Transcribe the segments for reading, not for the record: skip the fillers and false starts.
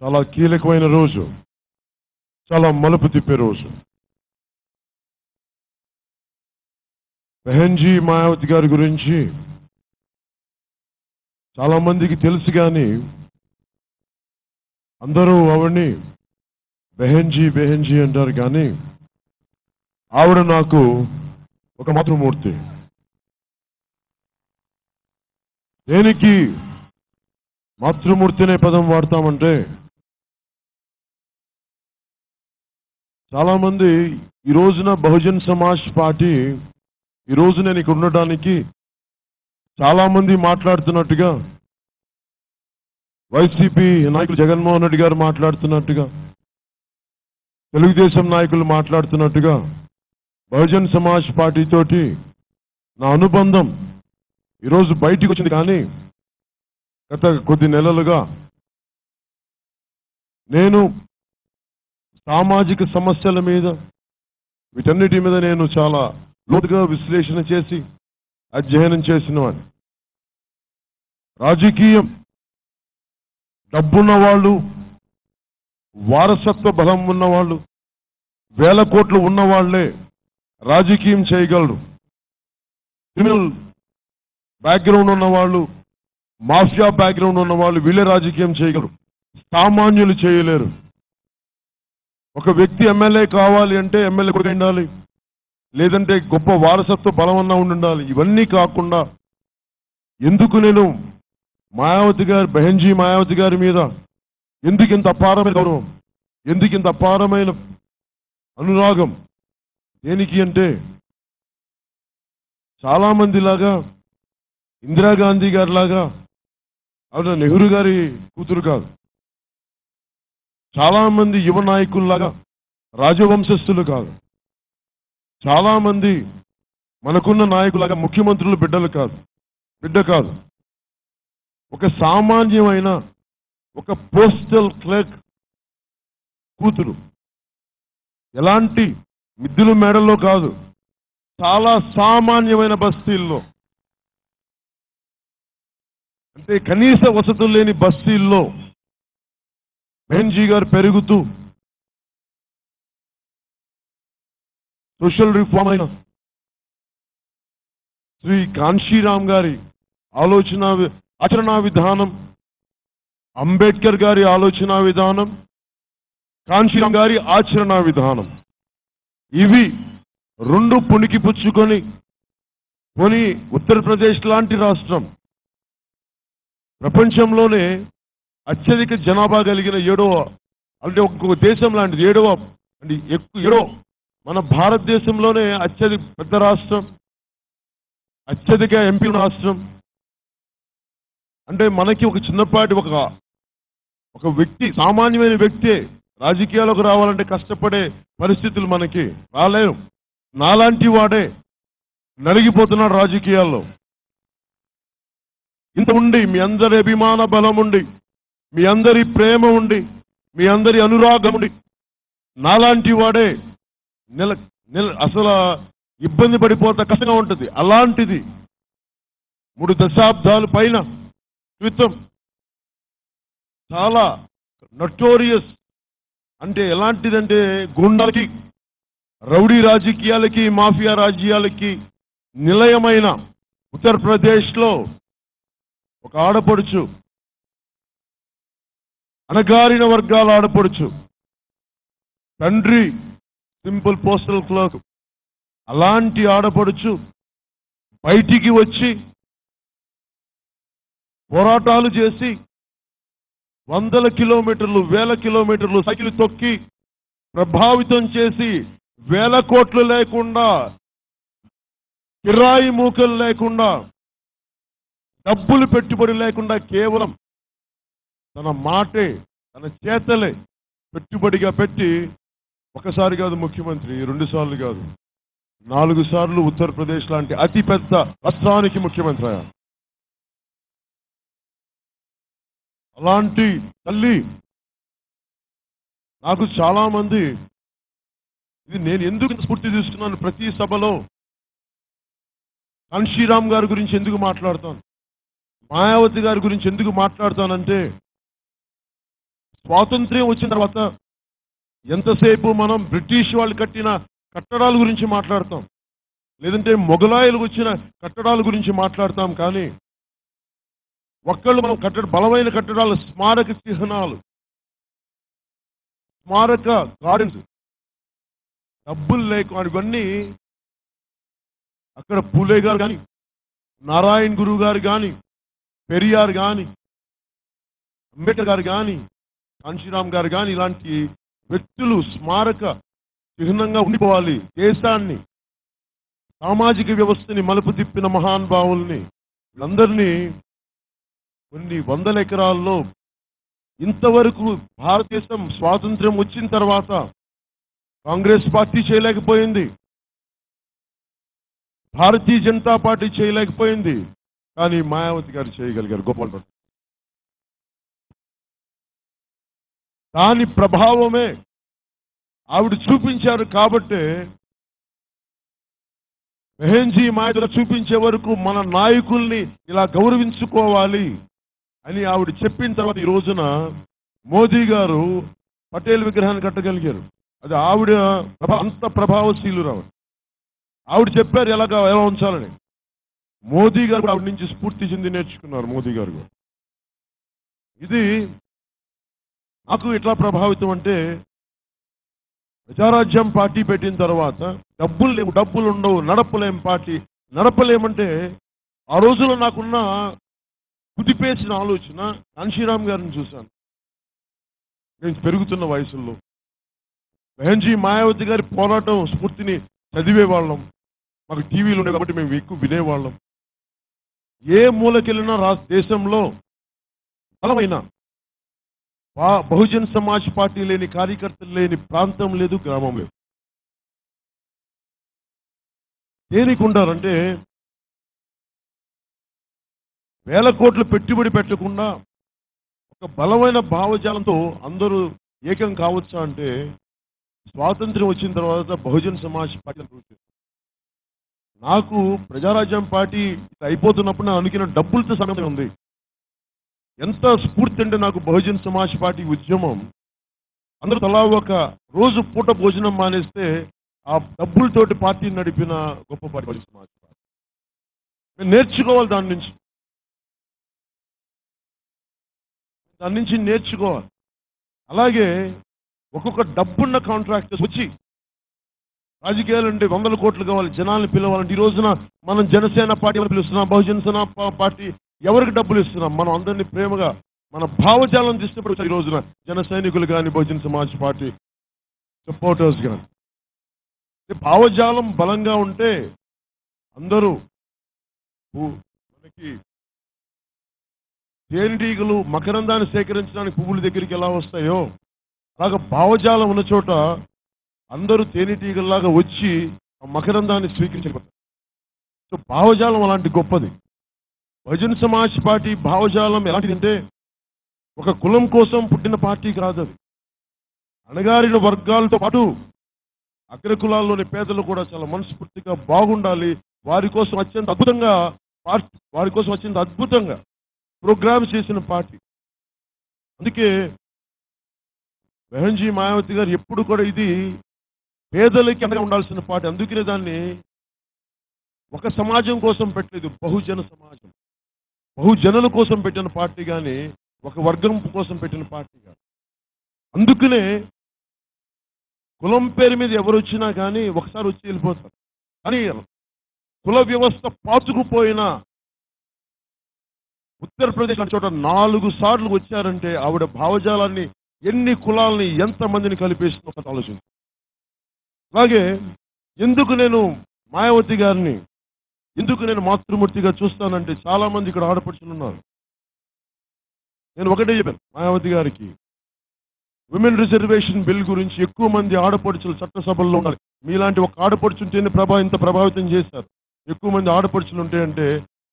చాలా కీలకమైన రోజు, చాలా మలుపు తిప్పే రోజు. బెహెన్జీ మాయావతి గారి గురించి చాలా మందికి తెలుసు, కానీ అందరూ ఆవిడ్ని బెహెన్జీ బెహెన్జీ అంటారు. కానీ ఆవిడ నాకు ఒక మాతృమూర్తి. దేనికి మాతృమూర్తి అనే పదం వాడతామంటే, చాలామంది ఈ రోజున బహుజన్ సమాజ్ పార్టీ ఈ రోజు నేను ఇక్కడ ఉండడానికి చాలామంది మాట్లాడుతున్నట్టుగా, వైసీపీ నాయకులు జగన్మోహన్ రెడ్డి గారు మాట్లాడుతున్నట్టుగా, తెలుగుదేశం నాయకులు మాట్లాడుతున్నట్టుగా బహుజన్ సమాజ్ పార్టీ తోటి నా అనుబంధం ఈరోజు బయటికి వచ్చింది. కానీ గత కొద్ది నెలలుగా నేను సామాజిక సమస్యల మీద, వీటన్నిటి మీద నేను చాలా లోతుగా విశ్లేషణ చేసి అధ్యయనం చేసిన వాడిని. రాజకీయం డబ్బున్న వాళ్ళు, వారసత్వ బలం ఉన్నవాళ్ళు, వేల కోట్లు ఉన్నవాళ్లే రాజకీయం చేయగలరు. క్రిమినల్ బ్యాక్గ్రౌండ్ ఉన్నవాళ్ళు, మాఫియా బ్యాక్గ్రౌండ్ ఉన్నవాళ్ళు వీళ్ళే రాజకీయం చేయగలరు. సామాన్యులు చేయలేరు. ఒక వ్యక్తి ఎమ్మెల్యే కావాలి అంటే ఎమ్మెల్యే కూడా ఉండాలి, లేదంటే గొప్ప వారసత్వ బలమన్నా ఉండాలి. ఇవన్నీ కాకుండా ఎందుకు నేను మాయావతి గారు, బెహెన్జీ మాయావతి గారి మీద ఎందుకు ఇంత అపారమైన గౌరవం, ఎందుకు ఇంత అపారమైన అనురాగం? దేనికి అంటే, చాలామందిలాగా ఇందిరాగాంధీ గారి లాగా ఆవిడ నెహ్రూ గారి కూతురు కాదు. చాలామంది యువ నాయకుల్లాగా రాజవంశస్థులు కాదు. చాలామంది మనకున్న నాయకులాగా ముఖ్యమంత్రులు బిడ్డ కాదు. ఒక సామాన్యమైన ఒక పోస్టల్ క్లర్క్ కూతురు. ఎలాంటి మిద్దులు మేడల్లో కాదు, చాలా సామాన్యమైన బస్తీల్లో, అంటే కనీస వసతులు లేని బస్తీల్లో బెహెన్జీ గారు పెరుగుతూ సోషల్ రిఫార్మ్ అయిన శ్రీ కాన్షీరామ్ గారి ఆచరణా విధానం, అంబేద్కర్ గారి ఆలోచన విధానం, కాన్షీరామ్ గారి ఆచరణా విధానం, ఇవి రెండు పుణికి పుచ్చుకొని పోని ఉత్తరప్రదేశ్ లాంటి రాష్ట్రం ప్రపంచంలోనే అత్యధిక జనాభా కలిగిన అంటే ఒక్కొక్క దేశం లాంటిది ఏడో మన భారతదేశంలోనే అత్యధిక పెద్ద రాష్ట్రం, అత్యధిక ఎంపీ రాష్ట్రం. అంటే మనకి ఒక చిన్నపాటి ఒక వ్యక్తి, సామాన్యమైన వ్యక్తే రాజకీయాలకు రావాలంటే కష్టపడే పరిస్థితులు మనకి రాలేరు. నాలాంటి వాడే నలిగిపోతున్నాడు రాజకీయాల్లో. ఇంత ఉండి, మీ అందరి అభిమాన బలం ఉండి, మీ అందరి ప్రేమ ఉండి, మీ అందరి అనురాగం ఉండి, నాలాంటి వాడే అసలు ఇబ్బంది పడిపోతా కష్టంగా ఉంటుంది. అలాంటిది 3 దశాబ్దాల పైన క్రితం చాలా నటోరియస్, అంటే ఎలాంటిదంటే గుండాలకి, రౌడీ రాజకీయాలకి, మాఫియా రాజ్యాలకి నిలయమైన ఉత్తరప్రదేశ్లో ఒక ఆడపడుచు, అణగారిన వర్గాల ఆడపడుచు, తండ్రి సింపుల్ పోస్టల్ క్లర్క్. అలాంటి ఆడపడుచు బయటికి వచ్చి పోరాటాలు చేసి 100 కిలోమీటర్లు, 1000 కిలోమీటర్లు సైకిల్ తొక్కి ప్రభావితం చేసి, వేల కోట్లు లేకుండా, కిరాయి మూకలు లేకుండా, డబ్బులు పెట్టుబడి లేకుండా, కేవలం తన మాటే, తన చేతలే పెట్టుబడిగా పెట్టి ఒకసారి కాదు ముఖ్యమంత్రి, 2 సార్లు కాదు, 4 సార్లు ఉత్తరప్రదేశ్ లాంటి అతిపెద్ద రాష్ట్రానికి ముఖ్యమంత్రి అయ్యారు. అలాంటి తల్లి నాకు చాలా మంది, ఇది నేను ఎందుకు స్ఫూర్తి తీసుకున్నాను, ప్రతి సభలో కాన్షీరామ్ గారి గురించి ఎందుకు మాట్లాడతాను, మాయావతి గారి గురించి ఎందుకు మాట్లాడతానంటే, స్వాతంత్ర్యం వచ్చిన తర్వాత ఎంతసేపు మనం బ్రిటిష్ వాళ్ళు కట్టిన కట్టడాల గురించి మాట్లాడతాం, లేదంటే మొఘలాయులు వచ్చిన కట్టడాల గురించి మాట్లాడతాం. కానీ ఒక్కళ్ళు మనం బలమైన కట్టడాలు, స్మారక చిహ్నాలు, స్మారక గార్డెన్స్, డబ్బులు లేక ఇవన్నీ అక్కడ పూలే గారు కానీ, నారాయణ గురువు గారు కానీ, పెరియార్ కానీ, అంబేద్కర్ గారు కానీ, కాంశీరామ్ గారు కానీ, ఇలాంటి వ్యక్తులు స్మారక చిహ్నంగా ఉండిపోవాలి. దేశాన్ని, సామాజిక వ్యవస్థని మలుపు తిప్పిన మహానుభావుల్ని వీళ్ళందరినీ కొన్ని వందల ఎకరాల్లో ఇంతవరకు భారతదేశం స్వాతంత్ర్యం వచ్చిన తర్వాత కాంగ్రెస్ పార్టీ చేయలేకపోయింది, భారతీయ జనతా పార్టీ చేయలేకపోయింది. కానీ మాయావతి గారు చేయగలిగారు. గోపాల్. దాని ప్రభావమే ఆవిడ చూపించారు. కాబట్టి బెహెన్జీ మాయలు చూపించే వరకు మన నాయకుల్ని ఇలా గౌరవించుకోవాలి అని ఆవిడ చెప్పిన తర్వాత ఈ రోజున మోదీ గారు పటేల్ విగ్రహాన్ని కట్టగలిగారు. అది ఆవిడ అంత ప్రభావశీలురావు. ఆవిడ చెప్పారు ఎలా ఉంచాలని. మోదీ గారు ఆవిడ నుంచి స్ఫూర్తి చెంది నేర్చుకున్నారు. మోదీ గారు ఇది నాకు ఎట్లా ప్రభావితం అంటే, ప్రజారాజ్యం పార్టీ పెట్టిన తర్వాత డబ్బులు లేవు, డబ్బులు ఉండవు, నడపలేం పార్టీ. నడపలేమంటే ఆ రోజులో నాకున్న కుదిపేసిన ఆలోచన, కాంశీరామ్ గారిని చూశాను నేను పెరుగుతున్న వయసుల్లో. బెహెన్జీ మాయావతి గారి పోరాటం స్ఫూర్తిని చదివేవాళ్ళం. మాకు టీవీలు ఉండే కాబట్టి మేము ఎక్కువ వినేవాళ్ళం. ఏ మూలకెళ్ళినా దేశంలో బలమైన బహుజన్ సమాజ్ పార్టీ లేని, కార్యకర్తలు లేని ప్రాంతం లేదు, గ్రామం లేదు. దేనికి ఉంటారంటే, వేల కోట్లు పెట్టుబడి పెట్టకుండా ఒక బలమైన భావజాలంతో అందరూ ఏకం కావచ్చా అంటే, స్వాతంత్ర్యం వచ్చిన తర్వాత బహుజన్ సమాజ్ పార్టీ నాకు ప్రజారాజ్యం పార్టీ అయిపోతున్నప్పుడు నాకు అనుకున్న డబ్బులతో సమస్య ఉంది. ఎంత స్ఫూర్తి అంటే నాకు బహుజన్ సమాజ్ పార్టీ ఉద్యమం, అందరూ తలా ఒక రోజు పూట భోజనం మానేస్తే ఆ డబ్బులతోటి పార్టీని నడిపిన గొప్ప పార్టీ బహుజన్ సమాజ్ పార్టీ. మేము నేర్చుకోవాలి, దాని నుంచి నేర్చుకోవాలి. అలాగే ఒక్కొక్క డబ్బున్న కాంట్రాక్టర్స్ వచ్చి రాజకీయాలు అంటే 100 కోట్లు కావాలి, జనాల్ని పిలవాలంటే ఈ రోజున మనం జనసేన పార్టీ పిలుస్తున్నాం, బహుజన్ సమాజ్ పార్టీ ఎవరికి డబ్బులు ఇస్తున్నాం? మనం అందరినీ ప్రేమగా మన భావజాలం తీసుకున్నప్పుడు ఈ రోజున జన సైనికులు కానీ, బహుజన్ సమాజ్ పార్టీ సపోర్టర్స్ కానీ భావజాలం బలంగా ఉంటే అందరూ మనకి తేనెటీగలు మకరందాన్ని సేకరించడానికి పువ్వుల దగ్గరికి ఎలా వస్తాయో అలాగా భావజాలం ఉన్న చోట అందరూ తేనెటీగల్లాగా వచ్చి ఆ మకరందాన్ని స్వీకరించబడతారు. సో భావజాలం అలాంటి గొప్పది. బహుజన్ సమాజ్ పార్టీ భావజాలం ఎలాంటిదంటే, ఒక కులం కోసం పుట్టిన పార్టీ కాదు అది. అణగారిన వర్గాలతో పాటు అగ్ర కులాల్లోని పేదలు కూడా చాలా మనస్ఫూర్తిగా బాగుండాలి, వారి కోసం అత్యంత అద్భుతంగా ప్రోగ్రామ్స్ చేసిన పార్టీ. అందుకే బెహెన్జీ మాయావతి గారు ఎప్పుడు కూడా ఇది పేదలకి అండగా ఉండాల్సిన పార్టీ. అందుకనే దాన్ని ఒక సమాజం కోసం పెట్టలేదు, బహుజన సమాజం, బహుజనుల కోసం పెట్టిన పార్టీ కానీ ఒక వర్గం కోసం పెట్టిన పార్టీ కాదు. అందుకనే కులం పేరు మీద ఎవరు వచ్చినా కానీ ఒకసారి వచ్చి వెళ్ళిపోతారు. కానీ కుల వ్యవస్థ పాతుకుపోయిన ఉత్తరప్రదేశ్ అనే చోట 4 సార్లు వచ్చారంటే ఆవిడ భావజాలాన్ని, ఎన్ని కులాలని, ఎంతమందిని కలిపేసిన ఆలోచన. అలాగే ఎందుకు నేను మాయావతి గారిని మాతృమూర్తిగా చూస్తానంటే, చాలా మంది ఇక్కడ ఆడపడుచులు ఉన్నారు. నేను ఒకటే చెప్పాను మాయావతి గారికి, విమెన్ రిజర్వేషన్ బిల్ గురించి ఎక్కువ మంది ఆడపడుచులు చట్టసభల్లో ఉన్నారు. మీలాంటి ఒక ఆడపడుచుంటేనే ఇంత ప్రభావితం చేశారు. ఎక్కువ మంది ఆడపడుచులు ఉంటే అంటే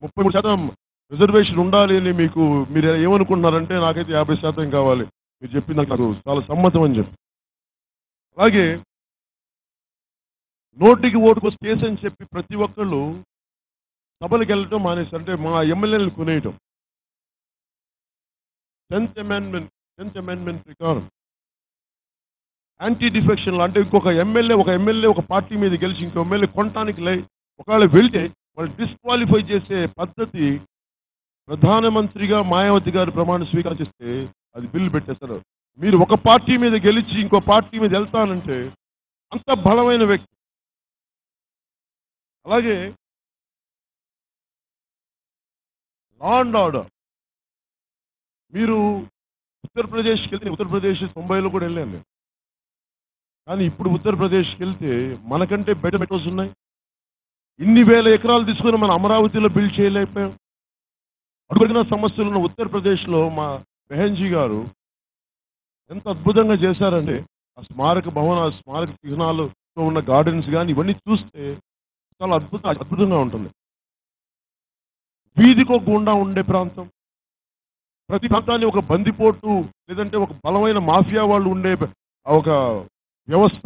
33% రిజర్వేషన్ ఉండాలి అని మీరు ఏమనుకుంటున్నారంటే, నాకైతే 50% కావాలి. మీరు చెప్పింది నాకు చాలా సమ్మతం అని చెప్పి. అలాగే నోటికి ఓటుకు కేసు అని చెప్పి ప్రతి ఒక్కళ్ళు సభలకు వెళ్ళటం మానేశారు. అంటే మా ఎమ్మెల్యేలను కొనేయటం. 10th Amendment 10th అమెండ్మెంట్ ప్రకారం యాంటీ డిఫెక్షన్ అంటే ఇంకొక ఎమ్మెల్యే ఒక పార్టీ మీద గెలిచి ఇంకో ఎమ్మెల్యే కొనటానికి ఒకవేళ వెళ్తే వాళ్ళు డిస్క్వాలిఫై చేసే పద్ధతి ప్రధానమంత్రిగా మాయావతి గారు ప్రమాణ స్వీకారం చేస్తే అది బిల్లు పెట్టేస్తారు. మీరు ఒక పార్టీ మీద గెలిచి ఇంకో పార్టీ మీద వెళ్తానంటే అంత బలమైన వ్యక్తి. అలాగే లా అండ్ ఆర్డర్, మీరు ఉత్తరప్రదేశ్కి వెళ్తే, ఉత్తరప్రదేశ్ 90లో కూడా వెళ్ళాను నేను, కానీ ఇప్పుడు ఉత్తరప్రదేశ్కి వెళ్తే మనకంటే బెటర్ మెట్రోస్ ఉన్నాయి. ఇన్ని వేల ఎకరాలు తీసుకొని మన అమరావతిలో బిల్డ్ చేయలేకపోయాం. అడుగుడిన సమస్యలు ఉన్న ఉత్తరప్రదేశ్లో మా బెహన్జీ గారు ఎంత అద్భుతంగా చేశారంటే ఆ స్మారక భవనాలు, స్మారక చిహ్నాలతో ఉన్న గార్డెన్స్ కానీ ఇవన్నీ చూస్తే చాలా అద్భుతంగా ఉంటుంది. వీధికి ఒక గుండా ఉండే ప్రాంతం, ప్రతి ప్రాంతాన్ని ఒక బందిపోటు లేదంటే ఒక బలమైన మాఫియా వాళ్ళు ఉండే ఒక వ్యవస్థ,